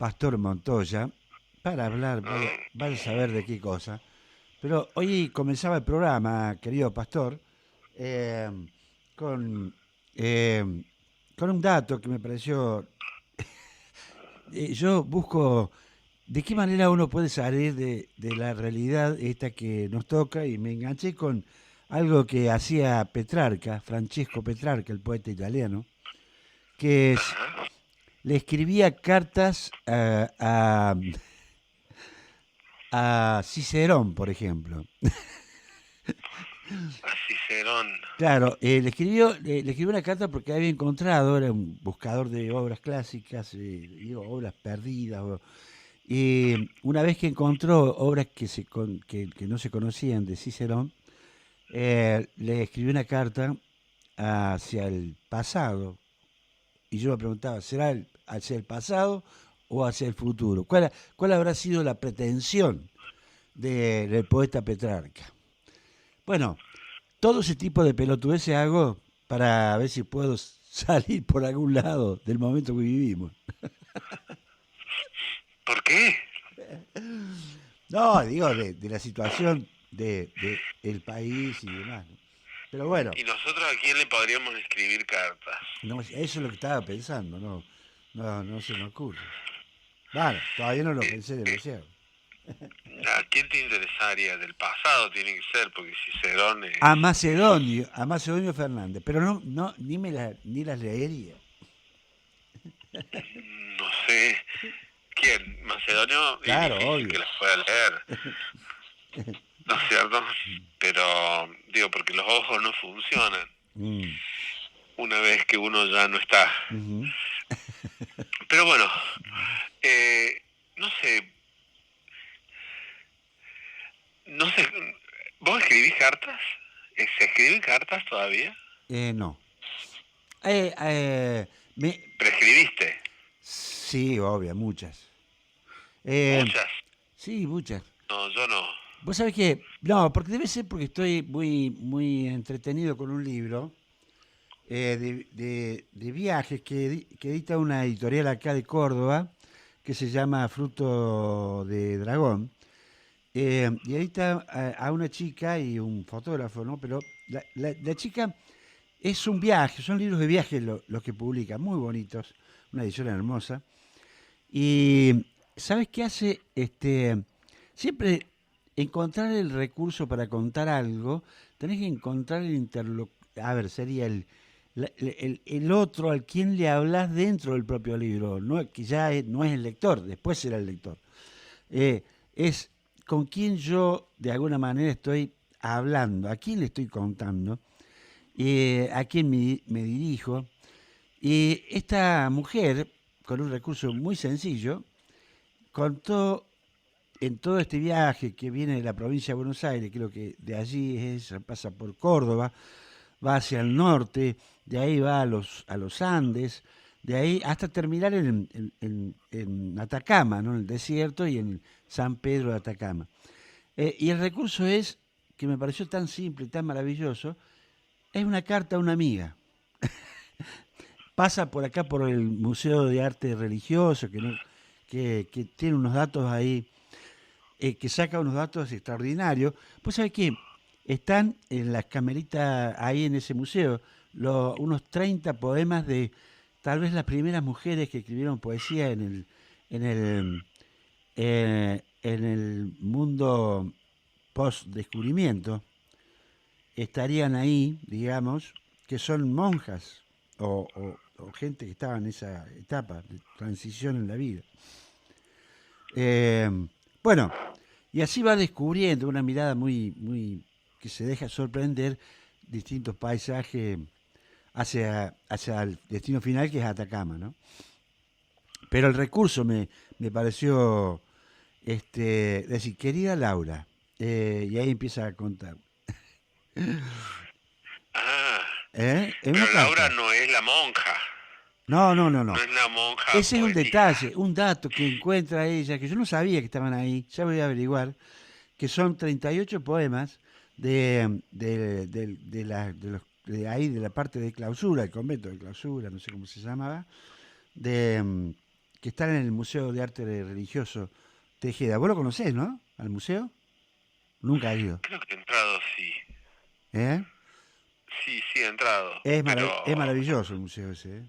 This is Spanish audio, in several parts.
Pastor Montoya para hablar, vaya a saber de qué cosa. Pero hoy comenzaba el programa, querido Pastor, eh, con, eh, con un dato que me pareció. Yo busco de qué manera uno puede salir de la realidad esta que nos toca y me enganché con algo que hacía Petrarca, Francesco Petrarca, el poeta italiano, que Ajá. le escribía cartas a Cicerón, por ejemplo. A Cicerón. Claro, le escribió una carta porque había encontrado, era un buscador de obras clásicas, digo, obras perdidas. Y una vez que encontró obras que no se conocían de Cicerón, le escribió una carta hacia el pasado. Y yo me preguntaba, ¿será hacia el pasado o hacia el futuro? ¿Cuál habrá sido la pretensión del poeta Petrarca? Bueno, todo ese tipo de pelotudeces hago para ver si puedo salir por algún lado del momento que vivimos. ¿Por qué? No, digo, de la situación de el país y demás, ¿no? Pero bueno, ¿Y nosotros a quién le podríamos escribir cartas? no, eso es lo que estaba pensando, no se me ocurre. Bueno, todavía no lo Eh, pensé eh, demasiado. ¿A quién te interesaría? Del pasado tiene que ser, porque Cicerón A Macedonio Fernández, pero ni las leería. no sé. ¿Quién? Macedonio, y Claro, difícil que obvio. las pueda leer, ¿no es cierto? Pero, digo, porque los ojos no funcionan Mm, una vez que uno ya no está. ujú. Pero bueno, eh, no sé, no sé, ¿vos escribís cartas? ¿Se escriben cartas todavía? No. Eh, eh, me, ¿Pero escribiste? sí, obvio, muchas. Eh, ¿Muchas? sí, muchas. No, yo no. Vos sabés que, no, porque debe ser porque estoy muy entretenido con un libro de viajes que edita una editorial acá de Córdoba que se llama Fruto de Dragón. Y edita a una chica y un fotógrafo, ¿no? Pero la chica es un viaje, son libros de viaje los que publica, muy bonitos, una edición hermosa. Y ¿sabes qué hace? Siempre encontrar el recurso para contar algo, tenés que encontrar el interlocutor. A ver, sería el otro al quien le hablas dentro del propio libro, no, que ya no es el lector, después será el lector. Eh, es con quien yo de alguna manera estoy hablando, a quién le estoy contando, a quién me dirijo. Y esta mujer, con un recurso muy sencillo, contó en todo este viaje que viene de la provincia de Buenos Aires, creo que de allí pasa por Córdoba, va hacia el norte, de ahí va a los Andes, de ahí hasta terminar en Atacama, ¿no? En el desierto y en San Pedro de Atacama. Y el recurso es, que me pareció tan simple y tan maravilloso, es una carta a una amiga. Pasa por acá por el Museo de Arte Religioso, que tiene unos datos ahí, que saca unos datos extraordinarios. Pues sabe que están en las cameritas ahí en ese museo unos 30 poemas de tal vez las primeras mujeres que escribieron poesía en el, en el mundo post-descubrimiento. Estarían ahí, digamos, que son monjas o gente que estaba en esa etapa de transición en la vida. Eh, bueno, y así va descubriendo una mirada muy que se deja sorprender distintos paisajes hacia el destino final que es Atacama, ¿no? Pero el recurso me pareció decir, querida Laura, y ahí empieza a contar. Ah, Es una pero Laura carta. no es la monja, No, no, no, no no. es la monja Ese es un poetisa. detalle, un dato que encuentra ella, que yo no sabía que estaban ahí, ya voy a averiguar, que son 38 poemas de ahí, de la parte de clausura, el convento de clausura, no sé cómo se llamaba, de, que están en el Museo de Arte Religioso Tejeda. Vos lo conocés, ¿no? ¿Al museo? Nunca has ido. Creo que he entrado, sí. ¿Eh? Sí, sí he entrado, Es pero maravilloso el museo ese, ¿eh?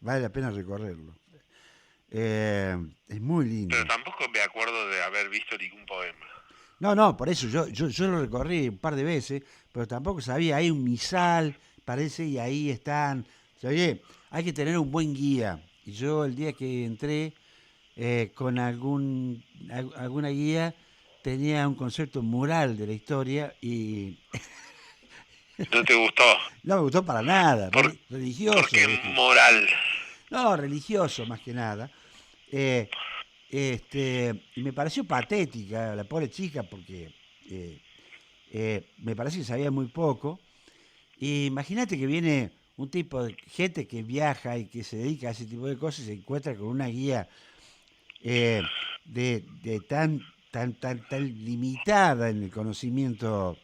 Vale la pena recorrerlo. Es muy lindo. tampoco me acuerdo de haber visto ningún poema. No, no, por eso yo lo recorrí un par de veces, pero tampoco sabía. Hay un misal, parece, y ahí están. Oye, hay que tener un buen guía. Y yo el día que entré con alguna guía tenía un concepto moral de la historia y ¿No te gustó? no me gustó para nada. ¿Por, por Religioso, qué ¿viste? moral? No, religioso más que nada. Eh, y me pareció patética la pobre chica porque eh, me parece que sabía muy poco. Y imagínate que viene un tipo de gente que viaja y que se dedica a ese tipo de cosas y se encuentra con una guía de tan limitada en el conocimiento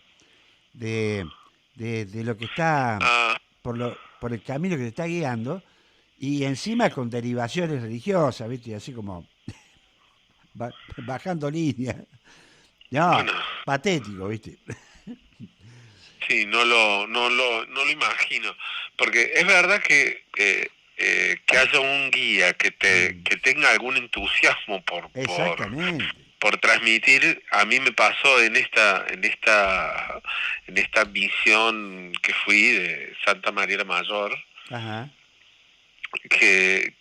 de, de lo que está Ah, por el camino que te está guiando y encima con derivaciones religiosas, ¿viste? Y así como bajando línea. No, bueno, patético, ¿viste? sí, no lo imagino. Porque es verdad que haya un guía Mm, que tenga algún entusiasmo exactamente. por transmitir. A mí me pasó en esta misión que fui de Santa María la Mayor, Ajá. que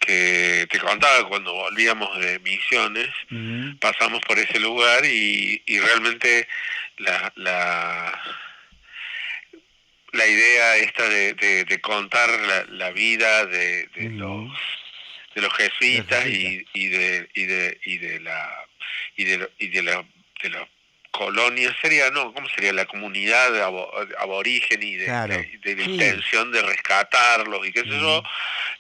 te contaba cuando volvíamos de misiones, Ujú, pasamos por ese lugar y realmente la, la, la idea esta de contar la vida ujú. de los De los jesuitas jesuitas. y de la colonia sería, no, ¿cómo sería? La comunidad aborigen Claro. de la Sí. intención de rescatarlos y qué sé yo, Ujú,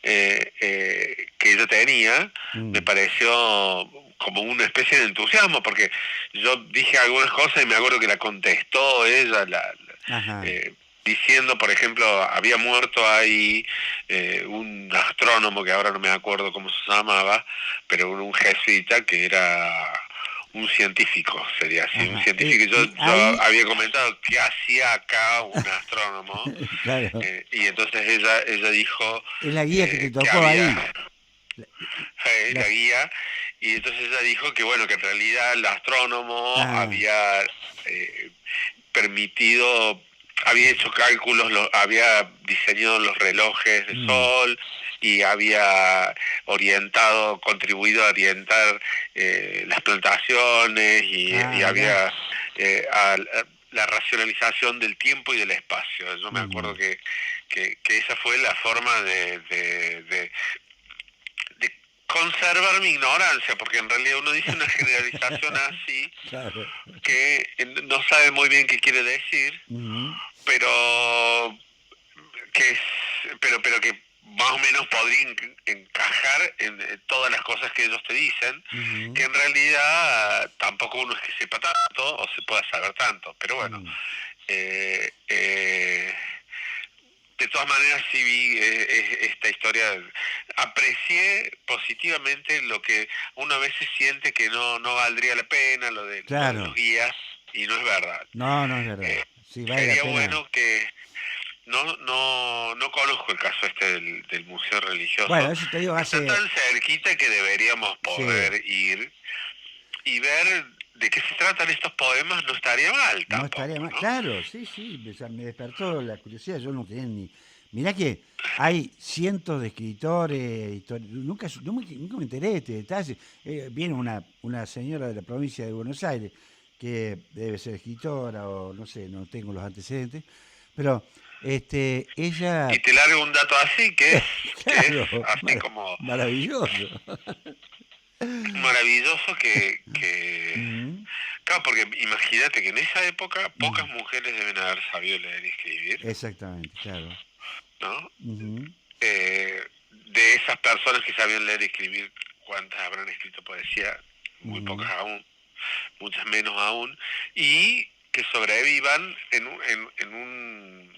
que ella tenía, me mm, pareció como una especie de entusiasmo, porque yo dije algunas cosas y me acuerdo que la contestó ella, ajá. eh, diciendo, por ejemplo, había muerto ahí un astrónomo, que ahora no me acuerdo cómo se llamaba, pero un jesuita que era un científico, sería así, un Ajá. científico. Y Yo ahí, había comentado qué hacía acá un astrónomo, claro, y entonces ella dijo es la guía que te que tocó había ahí. La- la las, guía, y entonces ella dijo que bueno, que en realidad el astrónomo ah, había eh, permitido, había hecho cálculos, había diseñado los relojes de mm, sol y había orientado, contribuido a orientar las plantaciones y mirá. había la racionalización del tiempo y del espacio. Yo me acuerdo Mm, que esa fue la forma de conservar mi ignorancia, porque en realidad uno dice una generalización así claro. que no sabe muy bien qué quiere decir, Ujú, pero que es, pero que más o menos podría encajar en todas las cosas que ellos te dicen, que ujú, en realidad tampoco uno es que sepa tanto o se pueda saber tanto, pero bueno, mm, eh, eh, de todas maneras sí vi esta historia, aprecié positivamente lo que uno a veces siente que no valdría la pena, lo de los claro. guías, y no es verdad. No, no es verdad. Eh, Sí, vale la sería pena. bueno que, no conozco el caso este del museo Bueno, religioso, eso te digo, está hace, tan cerquita que deberíamos sí, poder ir y ver de qué se tratan estos poemas, no estaría mal no estaría tampoco, mal. ¿no? Claro, sí, sí, o sea, me despertó la curiosidad, yo no tenía ni... Mirá que hay cientos de escritores, nunca, nunca me enteré de este detalle. Viene una señora de la provincia de Buenos Aires, que debe ser escritora o no sé, no tengo los antecedentes, pero ella, Y te largo un dato así, que es claro, así como maravilloso. maravilloso Ujú, claro, porque imagínate que en esa época ujú, pocas mujeres deben haber sabido leer y escribir, exactamente, claro. ¿no? Ujú, De esas personas que sabían leer y escribir, ¿cuántas habrán escrito poesía? Muy ujú, pocas aún, muchas menos aún, y que sobrevivan en un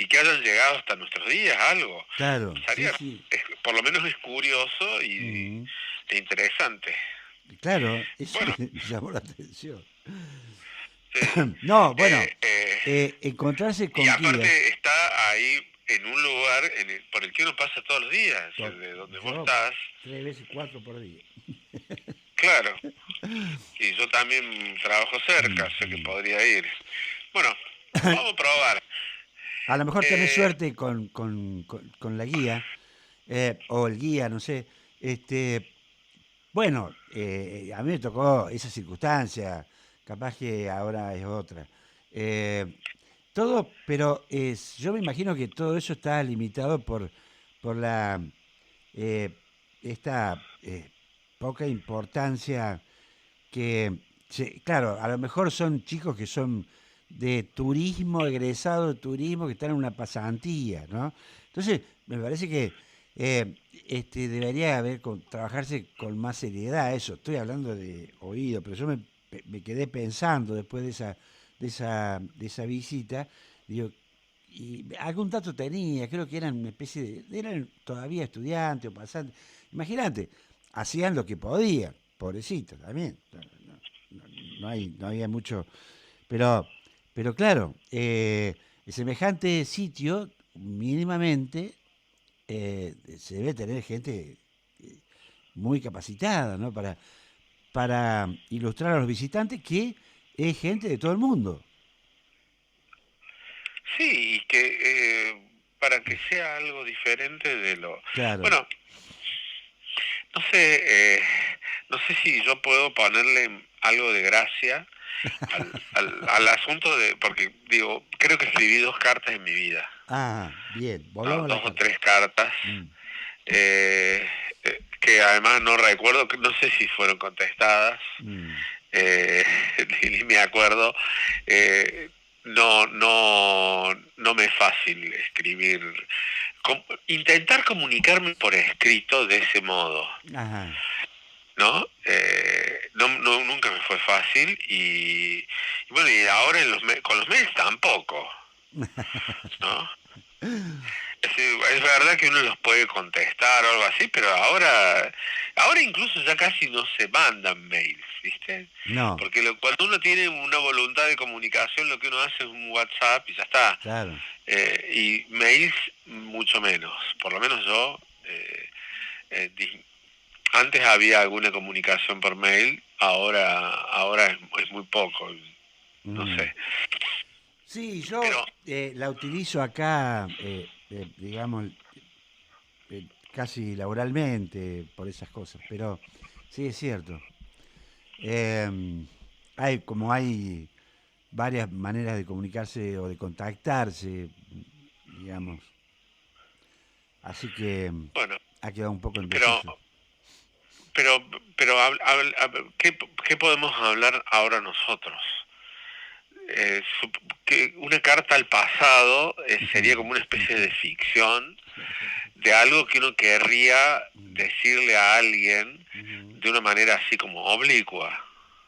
y que hayan llegado hasta nuestros días, algo. Claro, sí, Sería, sí. por lo menos es curioso Mm, e interesante. claro, eso Bueno, me llamó la atención. sí. No, bueno, Eh, eh, encontrarse y con guías. aparte está ahí en un lugar por el que uno pasa todos los días, es to- decir, de donde vos Yo estás, 3 veces 4 por día. claro. Y yo también trabajo cerca, Mm, sé que mm. podría ir. Bueno, vamos a probar. A lo mejor tenés Eh, suerte con la guía, o el guía, no sé. Bueno, a mí me tocó esa circunstancia, capaz que ahora es otra. Eh, Todo, pero yo me imagino que todo eso está limitado por la eh, esta poca importancia que, claro, a lo mejor son chicos que son de turismo, egresados de turismo, que están en una pasantía, ¿no? Entonces, me parece que debería trabajarse con más seriedad eso. Estoy hablando de oído, pero yo me quedé pensando después de esa visita, digo, y algún dato tenía, creo que eran una especie eran todavía estudiantes o pasantes. Imagínate, hacían lo que podían, pobrecitos también. No había mucho. Pero, pero claro, semejante sitio, mínimamente, se debe tener gente muy capacitada, ¿no? Para ilustrar a los visitantes, que es gente de todo el mundo. sí, y que para que sea algo diferente de lo... Claro. Bueno, no sé, no sé si yo puedo ponerle algo de gracia al asunto de... Porque digo, creo que escribí 2 cartas en mi vida, Ah, bien, ¿no? volvamos a la Dos o carta. tres cartas. Mm. eh, que además no recuerdo, no sé si fueron contestadas, Mm. eh, ni me acuerdo. eh, no me es fácil escribir, intentar comunicarme por escrito de ese modo, Ajá. ¿no? Nunca me fue fácil y bueno, y ahora con los mails tampoco, ¿no? Es verdad que uno los puede contestar o algo así, pero ahora incluso ya casi no se mandan mails, ¿viste? No, Porque cuando uno tiene una voluntad de comunicación, lo que uno hace es un WhatsApp y ya está. claro. Y mails mucho menos. Por lo menos yo, antes había alguna comunicación por mail, ahora es muy poco, no Mm. sé. Sí, yo Pero la utilizo acá, digamos, casi laboralmente por esas cosas, pero sí es cierto. Como hay varias maneras de comunicarse o de contactarse, digamos, así que bueno, ha quedado un poco en pero desuso. pero pero ¿qué podemos hablar ahora nosotros? Que una carta al pasado sería como una especie de ficción de algo que uno querría Mm, decirle a alguien ujú, de una manera así como oblicua,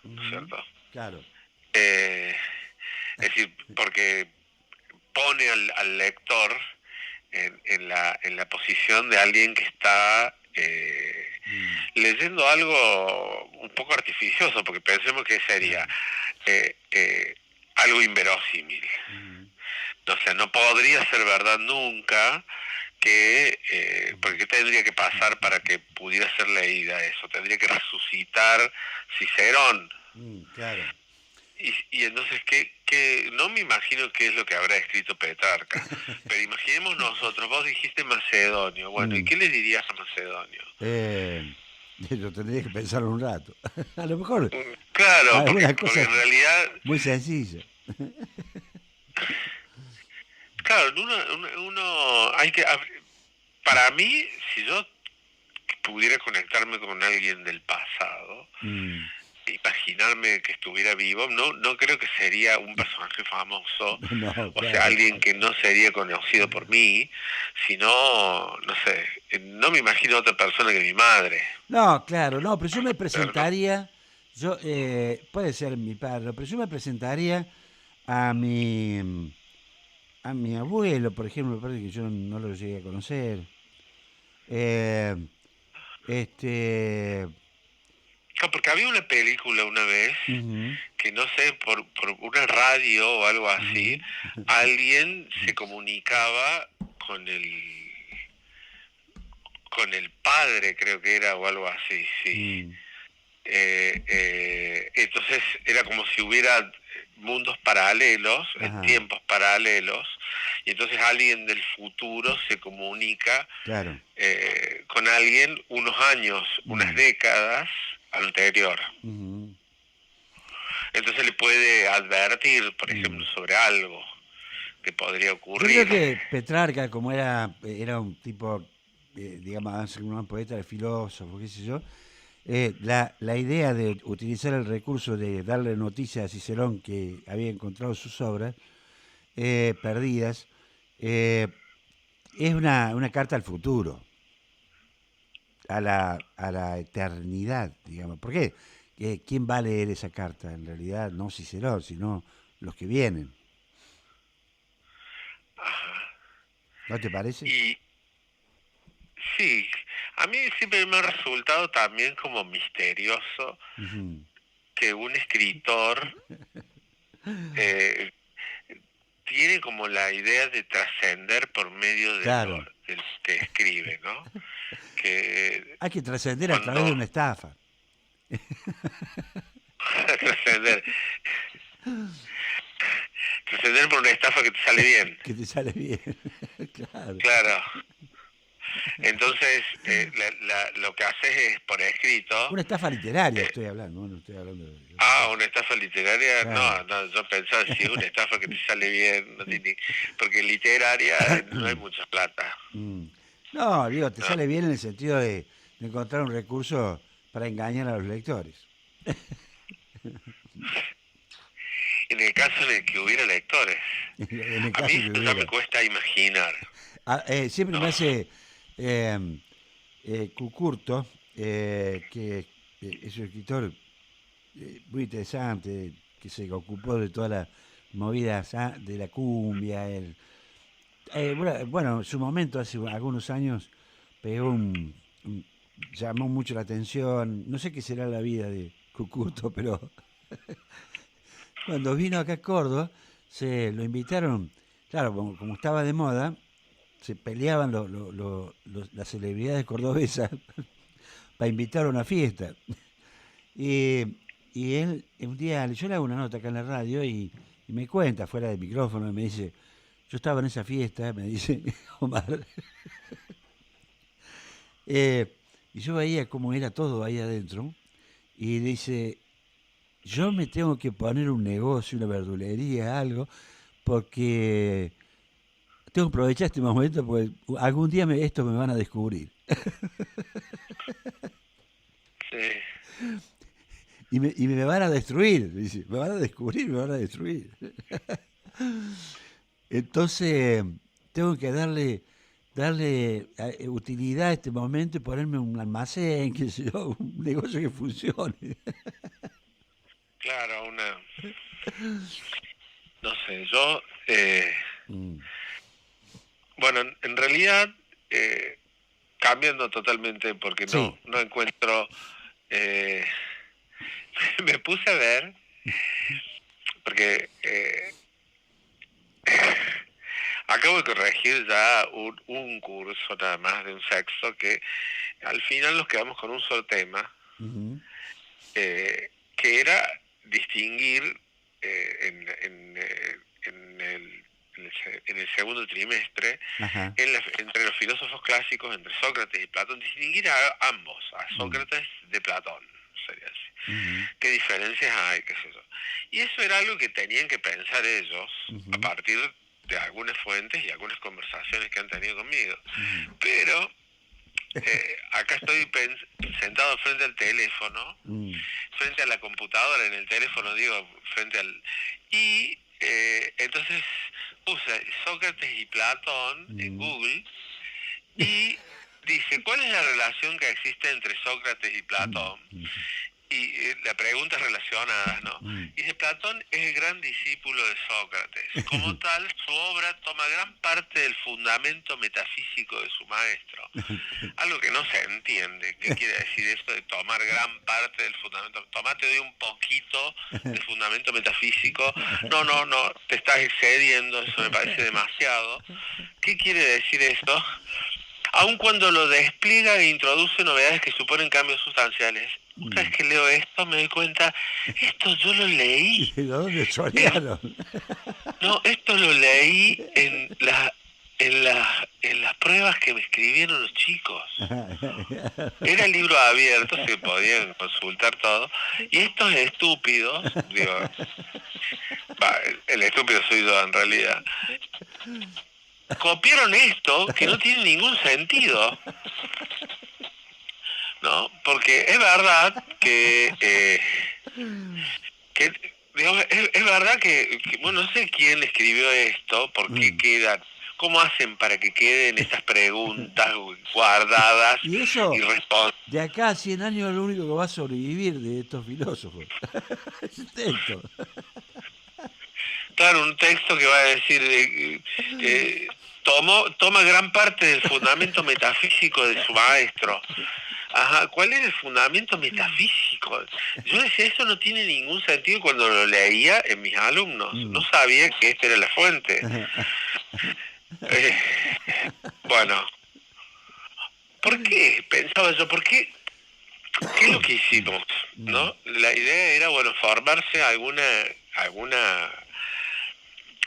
¿no es ujú. cierto? Claro. Eh, es decir, porque pone al lector en la posición de alguien que está Mm, leyendo algo un poco artificioso, porque pensemos que sería claro. eh, eh, algo inverosímil. Ujú, O sea, no podría ser verdad nunca porque ¿qué tendría que pasar para que pudiera ser leída eso? Tendría que resucitar Cicerón. claro. Y entonces, no me imagino qué es lo que habrá escrito Petrarca, pero imaginemos nosotros, vos dijiste Macedonio, bueno, ¿y Mm. qué le dirías a Macedonio? Eh, yo tendría que pensarlo un rato. A lo mejor Claro, algunas porque cosas en realidad, muy sencillas. claro, uno hay que, para mí, si yo pudiera conectarme con alguien del pasado, Mm, imaginarme que estuviera vivo, no creo que sería un personaje famoso, no, o sea, claro. alguien que no sería conocido por mí, sino, no sé, no me imagino otra persona que mi madre, No, claro, no, pero yo me pero no, presentaría, puede ser mi padre, pero yo me presentaría a mi, a mi abuelo, por ejemplo, me parece que yo no lo llegué a conocer. Eh, este, No, porque había una película una vez ujú, que no sé, por una radio o algo así, ujú, alguien se comunicaba con con el padre, creo que era, o algo así, sí. mm, Entonces era como si hubiera mundos paralelos, en ajá, tiempos paralelos, y entonces alguien del futuro se comunica claro. con alguien unos años, unas Mm, décadas anterior. ujú, Entonces le puede advertir, por ejemplo, mm. sobre algo que podría Yo creo ocurrir. que Petrarca, como era un tipo, digamos, un poeta, filósofo, qué sé yo, la idea de utilizar el recurso de darle noticia a Cicerón que había encontrado sus obras perdidas, eh, es una carta al futuro, a la eternidad, digamos. ¿Por qué? ¿Quién va a leer esa carta? En realidad no Cicerón, sino los que vienen. Ajá. ¿No te parece? Y sí, a mí siempre me ha resultado también como misterioso Ujú. que un escritor eh, tiene como la idea de trascender por medio Claro. de lo que escribe, ¿no? Que Hay que trascender a través de cuando una estafa. trascender, trascender por una estafa que te sale bien, Que te sale bien. Claro. claro. Entonces, lo que haces es por escrito. Una estafa literaria eh, estoy hablando, no estoy hablando de otra Ah, cosa. una estafa literaria, Claro. no, no, yo pensaba si es una estafa que te sale bien, no tiene, porque literaria no hay mucha plata, Mm. No, digo, te ¿no? sale bien en el sentido de encontrar un recurso para engañar a los lectores. En el caso en el que hubiera lectores, En el a mí caso que eso ya me hubiera. cuesta imaginar, Siempre ¿no? me hace Cucurto, que es un escritor muy interesante, que se ocupó de todas las movidas de la cumbia. Bueno, en su momento, hace algunos años, pegó llamó mucho la atención. No sé qué será la vida de Cucuto, pero cuando vino acá a Córdoba, se lo invitaron, claro, como estaba de moda, se peleaban las celebridades cordobesas para invitar a una fiesta. Y, y él, un día, yo le hago una nota acá en la radio y me cuenta, fuera del micrófono, y me dice, yo estaba en esa fiesta, me dice Omar, y yo veía cómo era todo ahí adentro, y dice, yo me tengo que poner un negocio, una verdulería, algo, porque tengo que aprovechar este momento, porque algún día esto me van a descubrir. Sí, Y me van a destruir, dice, me van a descubrir, me van a destruir. Entonces, tengo que darle utilidad a este momento y ponerme un almacén, qué sé yo, un negocio que funcione. claro, no sé, yo, Mm. bueno, en realidad, eh, cambiando totalmente, porque Sí. no encuentro, eh, me puse a ver, porque acabo de corregir ya un curso nada más de un sexto que al final nos quedamos con un solo tema, Ujú. que era distinguir en el segundo trimestre Ajá. entre los filósofos clásicos, entre Sócrates y Platón, distinguir a ambos, a Mm. Sócrates de Platón, sería así. Ujú. ¿Qué diferencias hay? ¿Qué sé yo? Y eso era algo que tenían que pensar ellos a Ujú. partir de algunas fuentes y algunas conversaciones que han tenido conmigo. Ujú. Pero acá estoy sentado frente al teléfono, Mm. frente a la computadora, en el teléfono, digo, frente al... Y entonces puse Sócrates y Platón en Mm. Google y dice, ¿cuál es la relación que existe entre Sócrates y Mm. Platón? Mm. la pregunta es relacionada, ¿no? Mm. Dice, Platón es el gran discípulo de Sócrates. Como tal, su obra toma gran parte del fundamento metafísico de su maestro. Algo que no se entiende. ¿Qué quiere decir esto de tomar gran parte del fundamento? Tomate de un poquito del fundamento metafísico. No, no, no, te estás excediendo, eso me parece demasiado. ¿Qué quiere decir esto? Aun cuando lo despliega e introduce novedades que suponen cambios sustanciales. Una vez que leo esto me doy cuenta, esto yo lo leí. ¿De dónde En, soñaron? no, esto lo leí en las pruebas que me escribieron los chicos. Era el libro abierto, se podían consultar todo. Y estos estúpidos, digo, el estúpido soy yo en realidad, copiaron esto que no tiene ningún sentido. ¿No? Porque es verdad que digamos, es verdad que, bueno, no sé quién escribió esto, por qué quedan, cómo hacen para que queden estas preguntas guardadas Y y eso, respondidas. de acá a 100 años es lo único que va a sobrevivir de estos filósofos. Ese texto. Claro, un texto que va a decir, toma gran parte del fundamento metafísico de su maestro. Ajá, ¿cuál es el fundamento metafísico? Yo decía, eso no tiene ningún sentido cuando lo leía en mis alumnos. No sabía que esta era la fuente. Eh, bueno, ¿por qué? Pensaba yo, ¿por qué? ¿Qué es lo que hicimos? ¿No? La idea era, bueno, formarse alguna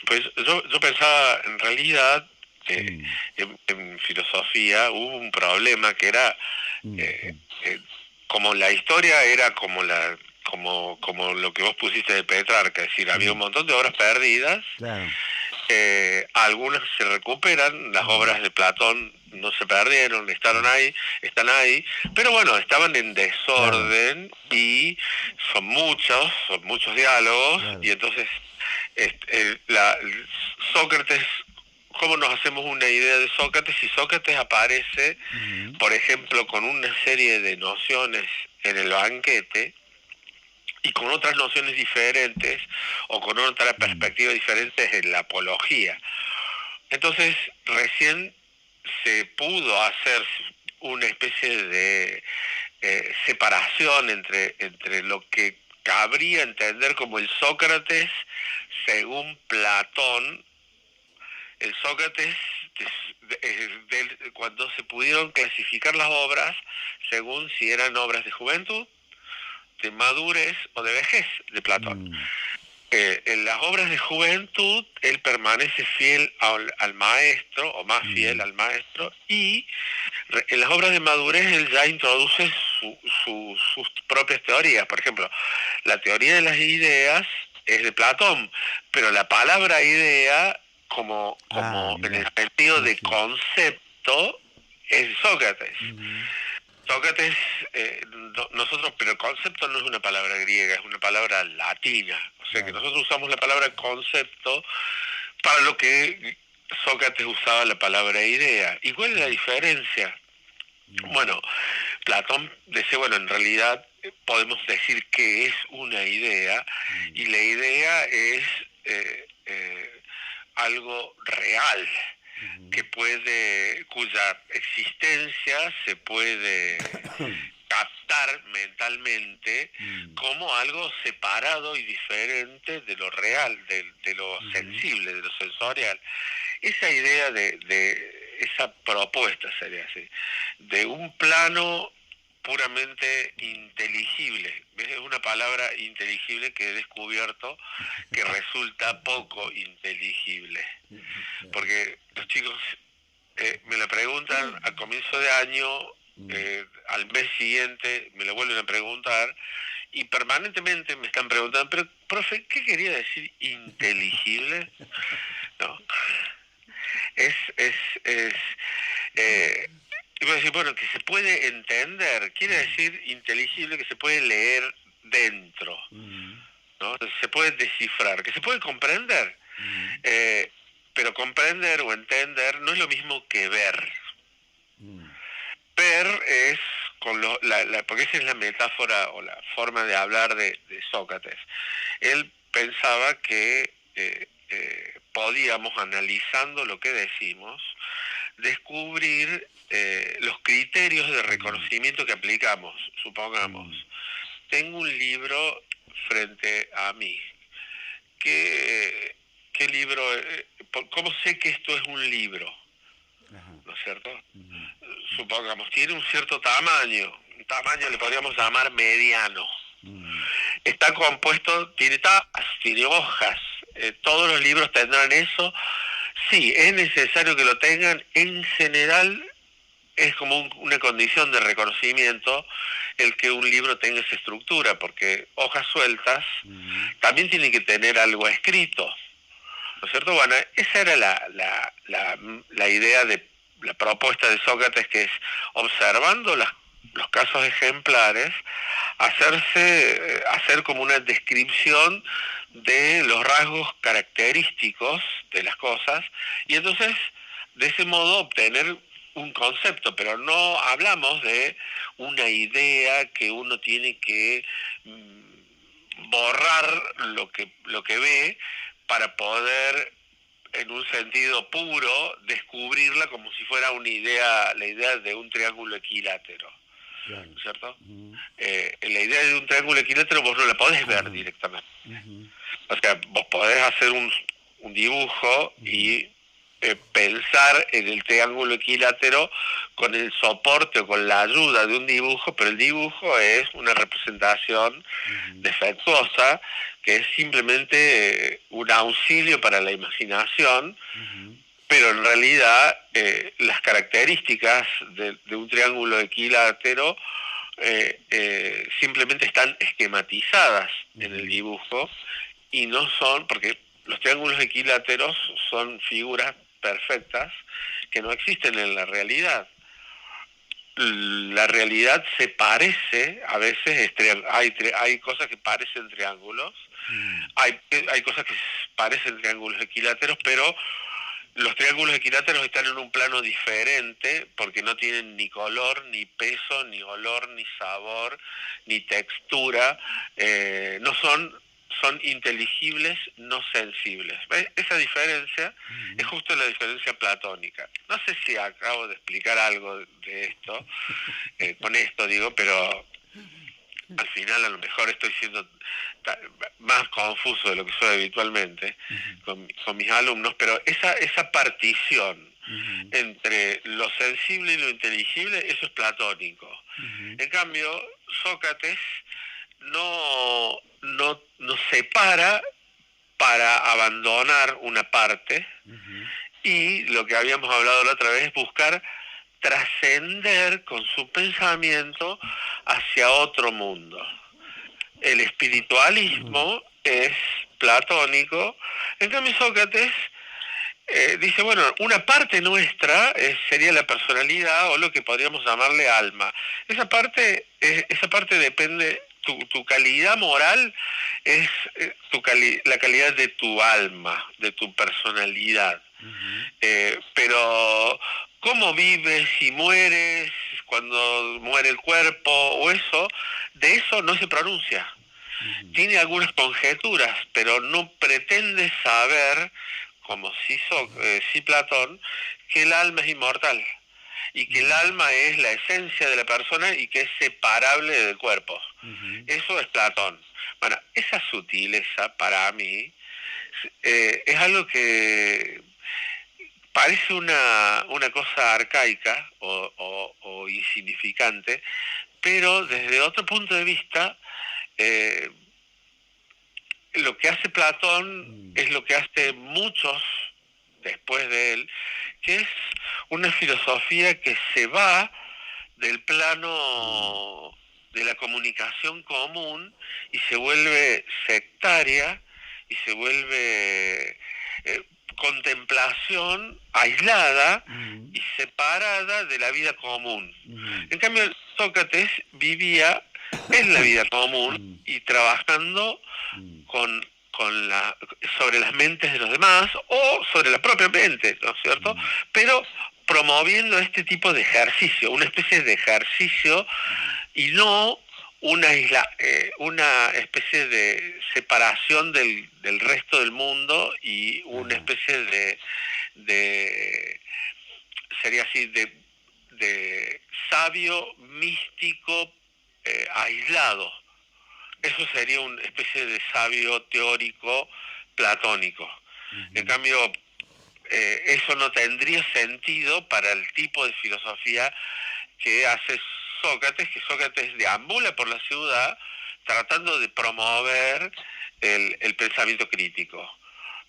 pues yo pensaba, en realidad, en filosofía hubo un problema que era, eh, eh, como la historia era como lo que vos pusiste de Petrarca, es decir, había un montón de obras perdidas, Claro. algunas se recuperan, las obras de Platón no se perdieron, están ahí, pero bueno, estaban en desorden y son muchos diálogos, Claro. y entonces Sócrates, ¿cómo nos hacemos una idea de Sócrates? Si Sócrates aparece, por ejemplo, con una serie de nociones en el banquete, y con otras nociones diferentes o con otras perspectivas diferentes en la apología. Entonces, recién se pudo hacer una especie de separación entre lo que cabría entender como el Sócrates según Platón, el Sócrates cuando se pudieron clasificar las obras según si eran obras de juventud, de madurez o de vejez de Platón. En las obras de juventud él permanece fiel al maestro, o más fiel al maestro, y en las obras de madurez él ya introduce sus propias teorías. Por ejemplo, la teoría de las ideas es de Platón, pero la palabra idea, como en el sentido de concepto, es de Sócrates. Sócrates, nosotros, pero el concepto no es una palabra griega, es una palabra latina. O sea que nosotros usamos la palabra concepto para lo que Sócrates usaba la palabra idea. ¿Y cuál es la diferencia? Bueno, Platón decía, bueno, en realidad podemos decir que es una idea, y la idea es algo real, cuya existencia se puede captar mentalmente como algo separado y diferente de lo real, de lo sensible, de lo sensorial. Esa idea esa propuesta sería así, de un plano puramente inteligible. ¿Ves? Es una palabra inteligible que he descubierto que resulta poco inteligible. Porque los chicos me la preguntan al comienzo de año, al mes siguiente me lo vuelven a preguntar, y permanentemente me están preguntando, pero profe, ¿qué quería decir inteligible? No. Y voy a decir, bueno, que se puede entender, quiere decir inteligible, que se puede leer dentro, ¿no? Se puede descifrar, que se puede comprender. Pero comprender o entender no es lo mismo que ver. Ver es porque esa es la metáfora o la forma de hablar de Sócrates. Él pensaba que podíamos, analizando lo que decimos, descubrir los criterios de reconocimiento que aplicamos. Supongamos, tengo un libro frente a mí. ¿Qué libro? ¿Cómo sé que esto es un libro? ¿No es cierto? Supongamos, tiene un cierto tamaño. Un tamaño le podríamos llamar mediano. Está compuesto, tiene tapas, tiene hojas. Todos los libros tendrán eso. Sí, es necesario que lo tengan. En general, es como una condición de reconocimiento el que un libro tenga esa estructura, porque hojas sueltas también tienen que tener algo escrito, ¿no es cierto? Bueno, esa era la idea de la propuesta de Sócrates, que es, observando los casos ejemplares, hacer como una descripción de los rasgos característicos de las cosas, y entonces de ese modo obtener un concepto, pero no hablamos de una idea que uno tiene que borrar lo que ve para poder, en un sentido puro, descubrirla como si fuera una idea, la idea de un triángulo equilátero. Claro. ¿Cierto? La idea de un triángulo equilátero vos no la podés ver directamente. O sea, vos podés hacer un dibujo y pensar en el triángulo equilátero con el soporte o con la ayuda de un dibujo, pero el dibujo es una representación defectuosa que es simplemente un auxilio para la imaginación, pero en realidad las características de un triángulo equilátero simplemente están esquematizadas en el dibujo, y no son, porque los triángulos equiláteros son figuras perfectas que no existen en la realidad. La realidad se parece, a veces hay cosas que parecen triángulos, hay cosas que parecen triángulos equiláteros, pero los triángulos equiláteros están en un plano diferente porque no tienen ni color, ni peso, ni olor, ni sabor, ni textura, son inteligibles, no sensibles. ¿Ves? Esa diferencia es justo la diferencia platónica. No sé si acabo de explicar algo de esto, con esto digo, pero al final a lo mejor estoy siendo más confuso de lo que soy habitualmente con mis alumnos, pero esa partición entre lo sensible y lo inteligible, eso es platónico. En cambio, Sócrates no separa para abandonar una parte, y lo que habíamos hablado la otra vez es buscar trascender con su pensamiento hacia otro mundo. El espiritualismo es platónico, en cambio Sócrates dice, bueno, una parte nuestra sería la personalidad, o lo que podríamos llamarle alma. Esa parte depende, tu calidad moral es la calidad de tu alma, de tu personalidad. Pero cómo vives y mueres, cuando muere el cuerpo o eso, de eso no se pronuncia. Tiene algunas conjeturas, pero no pretende saber, como sí Platón, que el alma es inmortal y que el alma es la esencia de la persona y que es separable del cuerpo. Eso es Platón. Bueno, esa sutileza para mí es algo que parece una cosa arcaica o insignificante, pero desde otro punto de vista, lo que hace Platón es lo que hace muchos después de él, que es una filosofía que se va del plano de la comunicación común y se vuelve sectaria y se vuelve contemplación aislada y separada de la vida común. En cambio, Sócrates vivía en la vida común y trabajando sobre las mentes de los demás o sobre la propia mente, ¿no es cierto? Pero promoviendo este tipo de ejercicio, una especie de ejercicio y no una especie de separación del resto del mundo y una Ajá. especie de sería así, de sabio místico aislado. Eso sería una especie de sabio teórico platónico. En Ujú. cambio, eso no tendría sentido para el tipo de filosofía que hace Sócrates, que Sócrates deambula por la ciudad tratando de promover el pensamiento crítico.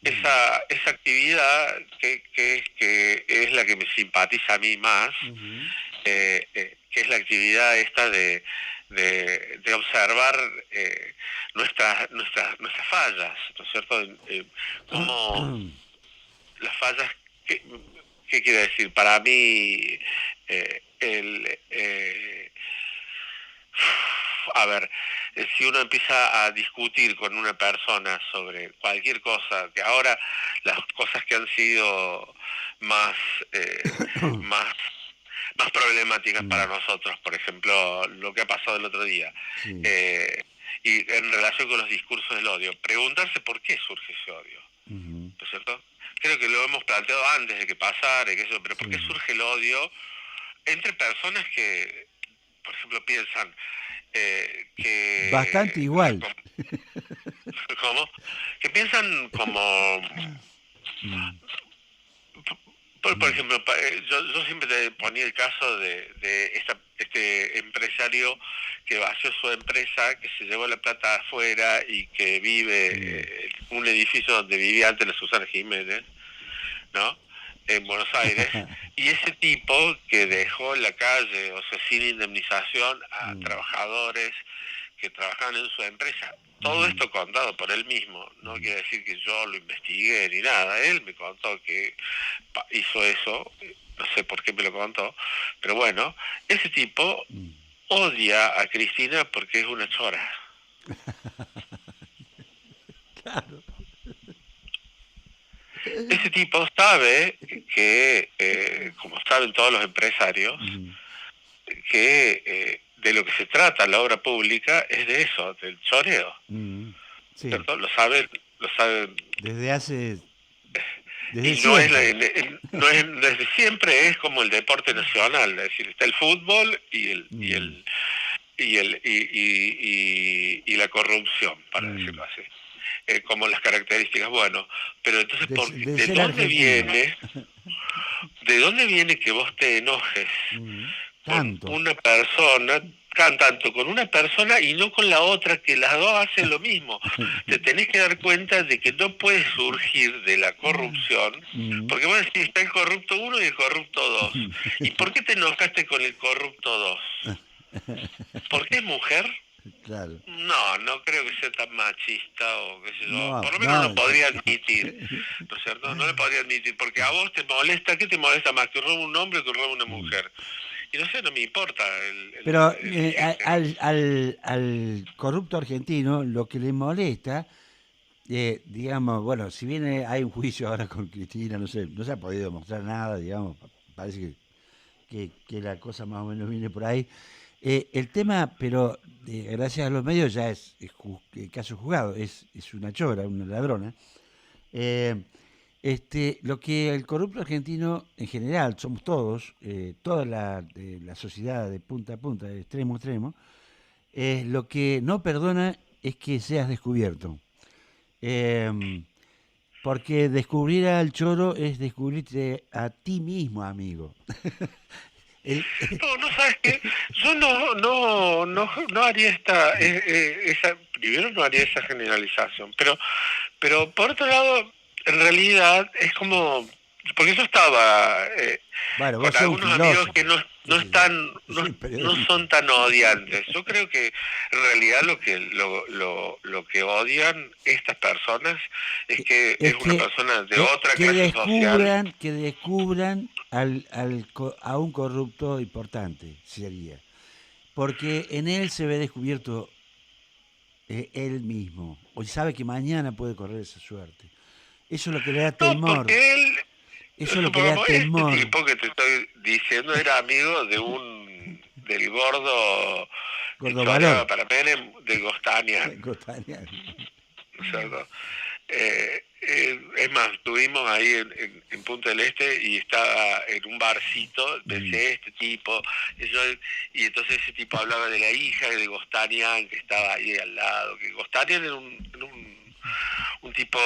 Ujú. Esa actividad que es la que me simpatiza a mí más, Ujú. que es la actividad esta de observar nuestras fallas, ¿no es cierto? Cómo las fallas, ¿qué, qué quiere decir? Para mí, el, a ver, si uno empieza a discutir con una persona sobre cualquier cosa, que ahora las cosas que han sido más, más, más problemáticas para Mm, nosotros, por ejemplo, lo que ha pasado el otro día, sí. eh, y en relación con los discursos del odio, preguntarse por qué surge ese odio, Ujú. ¿no es cierto? Creo que lo hemos planteado antes de que pasara, y que eso, pero ¿por qué Sí. surge el odio entre personas que, por ejemplo, piensan Bastante igual. ¿cómo? Que piensan como, Mm, por mm, ejemplo, yo siempre te ponía el caso de este empresario que vació su empresa, que se llevó la plata afuera y que vive mm. en un edificio donde vivía antes la Susana Jiménez, ¿no? En Buenos Aires, y ese tipo que dejó en la calle, o sea, sin indemnización, a Mm, trabajadores que trabajaban en su empresa. Todo ujú, esto contado por él mismo, no ujú. quiere decir que yo lo investigué ni nada, él me contó que hizo eso, no sé por qué me lo contó, pero bueno, ese tipo Mm. odia a Cristina porque es una chora. Claro. Ese tipo sabe que, como saben todos los empresarios, Ujú. que de lo que se trata la obra pública es de eso, del choreo, Mm, sí, ¿cierto? Lo saben, desde hace, y desde siempre. no es desde siempre, es como el deporte nacional, es decir, está el fútbol Mm, y la corrupción, para mm. decirlo así, como las características. Bueno, pero entonces, De ser argentino. ¿de dónde viene que vos te enojes Mm, con tanto. una persona, tanto con una persona y no con la otra, que las dos hacen lo mismo? Te tenés que dar cuenta de que no puede surgir de la corrupción, Mm. porque vos decís, está el corrupto uno y el corrupto dos. ¿Y por qué te enojaste con el corrupto dos? ¿Por qué es mujer? Claro. No, no creo que sea tan machista o qué sé yo. No, Por lo menos no lo no, podría admitir, ¿no es cierto? No lo podría admitir, porque a vos te molesta, ¿qué te molesta más? ¿Que robe un hombre o que robe una Mm. mujer? Y no sé, no me importa Pero el género. al corrupto argentino lo que le molesta, digamos, bueno, si bien hay un juicio ahora con Cristina, no sé, no se ha podido mostrar nada, digamos, parece que la cosa más o menos viene por ahí. El tema, pero gracias a los medios ya es caso juzgado, es una chora, una ladrona. Eh, lo que el corrupto argentino en general, somos todos, toda la sociedad de punta a punta, de extremo a extremo, lo que no perdona es que seas descubierto. Eh, Porque descubrir al choro es descubrirte a ti mismo, amigo. El- No, no sabes qué, yo no haría primero no haría esa generalización, pero por otro lado, en realidad es como, porque yo estaba bueno, vos con sos un algunos amigos que filósofo, qué no sé yo. están, Yo soy no periodista. son tan odiantes. Yo creo que en realidad lo que odian estas personas es que es Es una que, persona de otra que clase social. descubran a un corrupto importante, sería. Porque en él se ve descubierto él mismo. Hoy sabe que mañana puede correr esa suerte. Eso es lo que le da No, temor. Eso lo crea Supongamos, este temor. tipo que te estoy diciendo era amigo del gordo que choreaba Gordovalor. para Menem, de Gostanian, Costaña. ¿no es cierto? Es más, estuvimos ahí en Punta del Este y estaba en un barcito, Mm, pensé, este tipo, y entonces ese tipo hablaba de la hija de Gostanian, que estaba ahí al lado, que Gostanian era un tipo,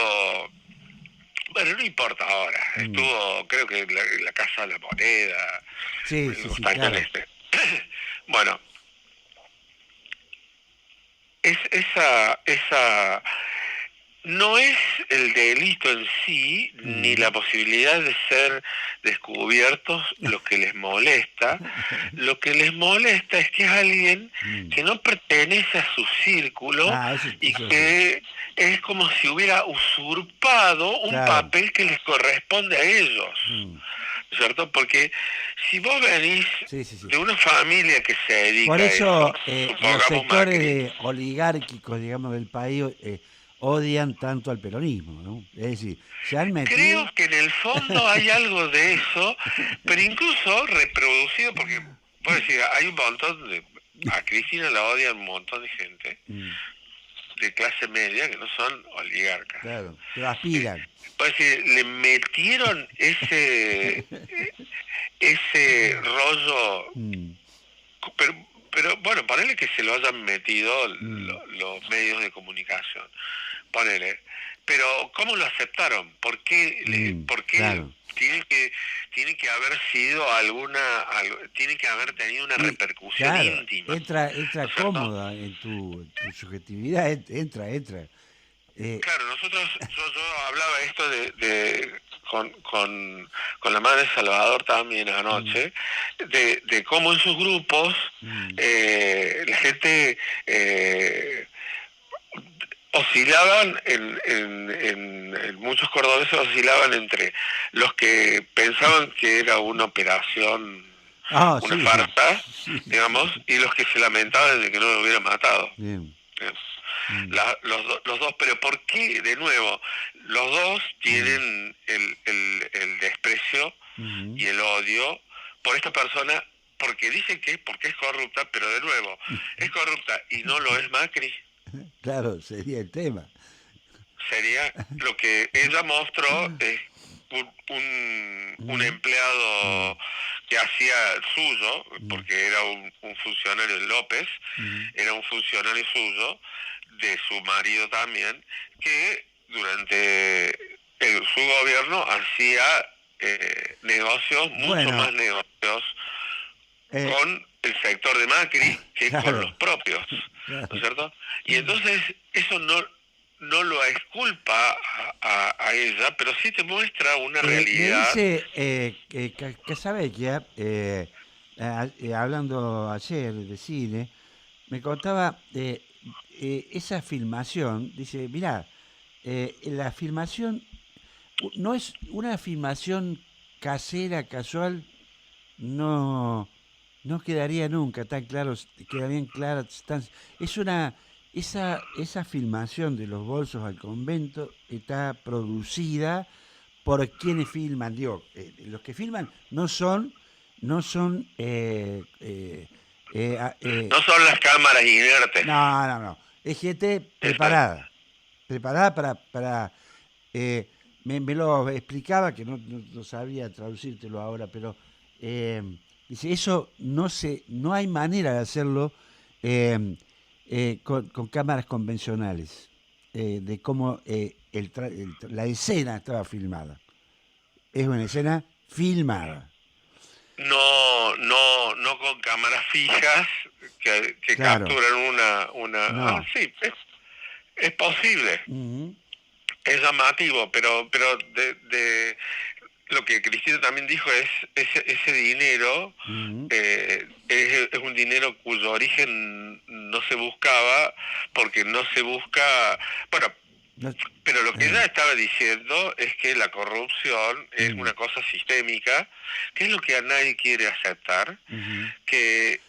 bueno, no importa ahora, mm. estuvo, creo que en la Casa de la Moneda, Sí, el sí, sí, Gostanian claro. este. Bueno, esa no es el delito en sí, ni Mm, la posibilidad de ser descubiertos lo que les molesta. Lo que les molesta es que es alguien mm. que no pertenece a su círculo Ah, y eso sí. que es como si hubiera usurpado un Claro. papel que les corresponde a ellos, Mm. ¿cierto? Porque si vos venís Sí, sí, sí. de una familia que se Por dedica a eso, eso los supongamos sectores Macri, oligárquicos, digamos, del país odian tanto al peronismo, ¿no? Es decir, se han creo metido. que en el fondo hay algo de eso, pero incluso reproducido, porque, puedo decir, hay un montón de... A Cristina la odian un montón de gente Mm, de clase media que no son oligarcas. claro, pero Eh, aspiran. puedo decir, le metieron ese rollo, Mm, pero bueno, ponele que se lo hayan metido mm, los medios de comunicación. Ponele. Pero ¿cómo lo aceptaron? ¿Por qué claro. tiene que haber sido tiene que haber tenido una Y repercusión claro, íntima, entra ¿no es cierto? cómoda en tu subjetividad, entra. Eh, Claro, yo hablaba esto con la madre de Salvador también mm, anoche, de cómo en sus grupos mm, la gente oscilaban en muchos cordobeses oscilaban entre los que pensaban que era una operación, ah, una sí, farsa, sí, digamos, sí. y los que se lamentaban de que no lo hubieran matado. Bien. Digamos. Mm, Los dos, pero ¿por qué? De nuevo, los dos mm, tienen el desprecio mm. y el odio por esta persona porque dicen que porque es corrupta, pero de nuevo, es corrupta y no lo es Macri. Claro, sería el tema. Sería lo que ella mostró es un Mm, mm, empleado que hacía suyo, mm, porque era un funcionario López, mm. era un funcionario suyo, de su marido también, que durante su gobierno hacía negocios, mucho más Bueno, negocios eh, con el sector de Macri que con los claro, propios, ¿no es claro. cierto? Y entonces eso no lo exculpa a ella, pero sí te muestra una Me realidad. dice Casabecchia, hablando ayer de cine, me contaba esa filmación, dice, mirá, la filmación no es una filmación casera, casual, no, no quedaría nunca tan claros, quedarían claras es una esa filmación de los bolsos al convento está producida por quienes filman, digo, los que filman no son No son las cámaras inertes. no, es gente Esa- preparada para me lo explicaba, que no sabía traducírtelo ahora, pero eh, dice, eso no hay manera de hacerlo eh, con cámaras convencionales, de cómo la escena estaba filmada. Es una escena filmada. no con cámaras fijas que Claro, capturan no. sí, es posible, Ujú, es llamativo, pero lo que Cristina también dijo es ese dinero ujú. es un dinero cuyo origen no se buscaba porque no se busca, bueno, No- pero lo que eh, ella estaba diciendo es que la corrupción es mm, una cosa sistémica, que es lo que a nadie quiere aceptar, ujú. que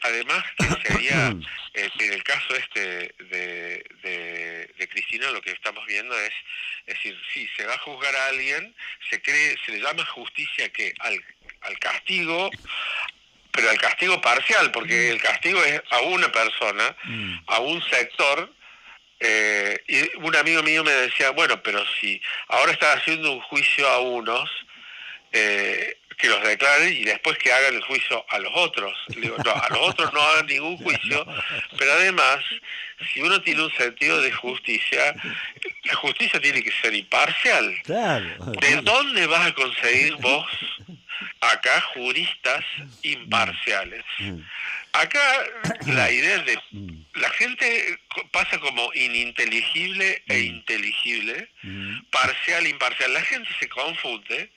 además que sería, en el caso este de Cristina, lo que estamos viendo es decir, sí, se va a juzgar a alguien, se le llama justicia que al castigo, pero al castigo parcial, porque el castigo es a una persona, a un sector. Y un amigo mío me decía, bueno, pero si ahora está haciendo un juicio a unos, que los declaren y después que hagan el juicio a los otros. Le digo, no, a los otros no hagan ningún juicio, pero además, si uno tiene un sentido de justicia, la justicia tiene que ser imparcial. Claro. ¿De dónde vas a conseguir vos acá juristas imparciales? Acá la idea de la gente pasa como ininteligible e inteligible, parcial, imparcial. La gente se confunde,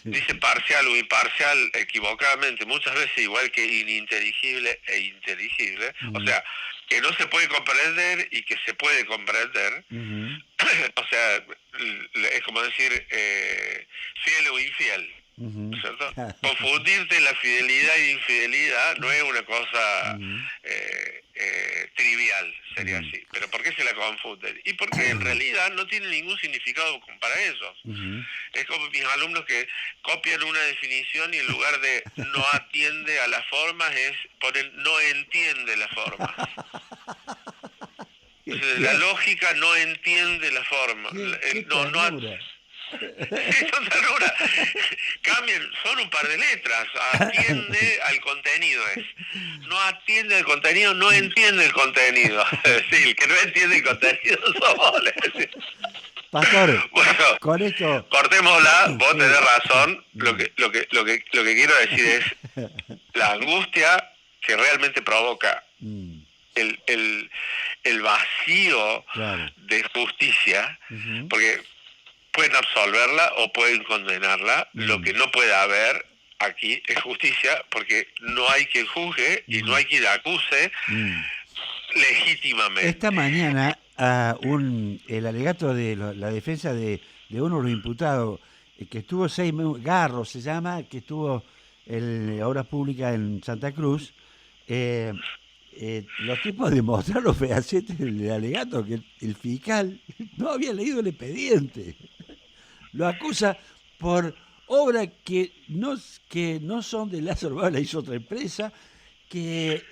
dice parcial o imparcial equivocadamente, muchas veces igual que ininteligible e inteligible, o sea, que no se puede comprender y que se puede comprender. O sea, es como decir fiel o infiel. ¿Cierto? Confundirte la fidelidad e infidelidad no es una cosa trivial, sería así. Pero ¿por qué se la confunden? Y porque en realidad no tiene ningún significado para ellos. Es como mis alumnos que copian una definición y en lugar de no atiende a las formas ponen no entiende las formas. La lógica no entiende la forma. Sí, son ternuras. Cambian, son un par de letras. Atiende al contenido no atiende al contenido, no entiende el contenido. Sí, el que no entiende el contenido somos. Pastor, bueno, con esto cortémosla, vos tenés razón. Lo que quiero decir es la angustia que realmente provoca el vacío de justicia, porque pueden absolverla o pueden condenarla. Lo que no puede haber aquí es justicia, porque no hay quien juzgue y no hay quien acuse legítimamente. Esta mañana el alegato de la defensa de uno de los imputados, que estuvo 6 meses, Garro se llama, que estuvo en Obras Públicas en Santa Cruz, los tipos demostraron fehacientes del alegato que el fiscal no había leído el expediente. Lo acusa por obras que no son de Lázaro Bárbara, la hizo otra empresa, que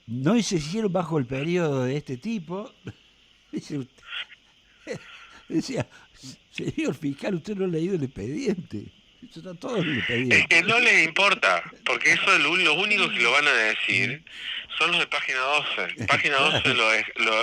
no se hicieron bajo el periodo de este tipo. Decía, señor fiscal, usted no ha leído el expediente. Eso está todo en el expediente. Es que no les importa, porque eso los únicos que lo van a decir son los de Página 12. Página 12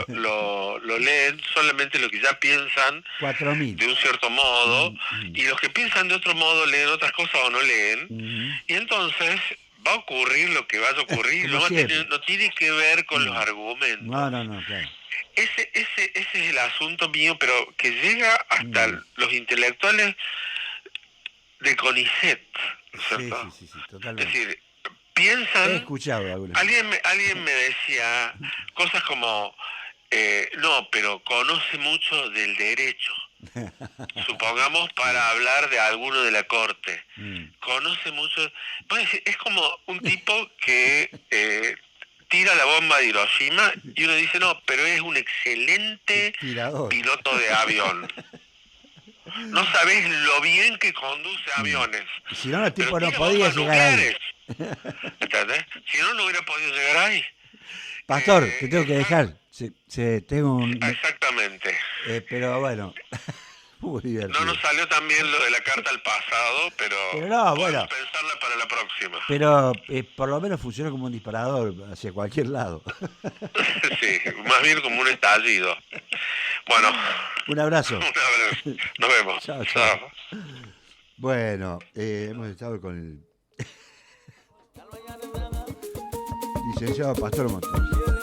lo leen solamente lo que ya piensan 4.000 de un cierto modo, y los que piensan de otro modo leen otras cosas o no leen, y entonces va a ocurrir lo que vaya a ocurrir, no tiene que ver con los argumentos. No, claro. Ese es el asunto mío, pero que llega hasta los intelectuales de CONICET, ¿cierto? Sí, totalmente. Es decir, piensan. He escuchado algunas. Alguien me decía cosas como, no, pero conoce mucho del derecho. Supongamos para hablar de alguno de la corte. Conoce mucho. Pues es como un tipo que tira la bomba de Hiroshima y uno dice, no, pero es un excelente piloto de avión. No sabés lo bien que conduce aviones. Si no, el tipo no podía llegar ahí. ¿Entendés? Si no hubiera podido llegar ahí. Pastor, te tengo que dejar. Exactamente. Pero bueno, muy divertido. No nos salió tan bien lo de la carta al pasado, pero no, podemos pensarla para la próxima. Pero por lo menos funcionó como un disparador hacia cualquier lado. Sí, más bien como un estallido. Bueno. Un abrazo. Un abrazo. Nos vemos. Chao. Bueno, hemos estado con el licenciado Pastor Montoya.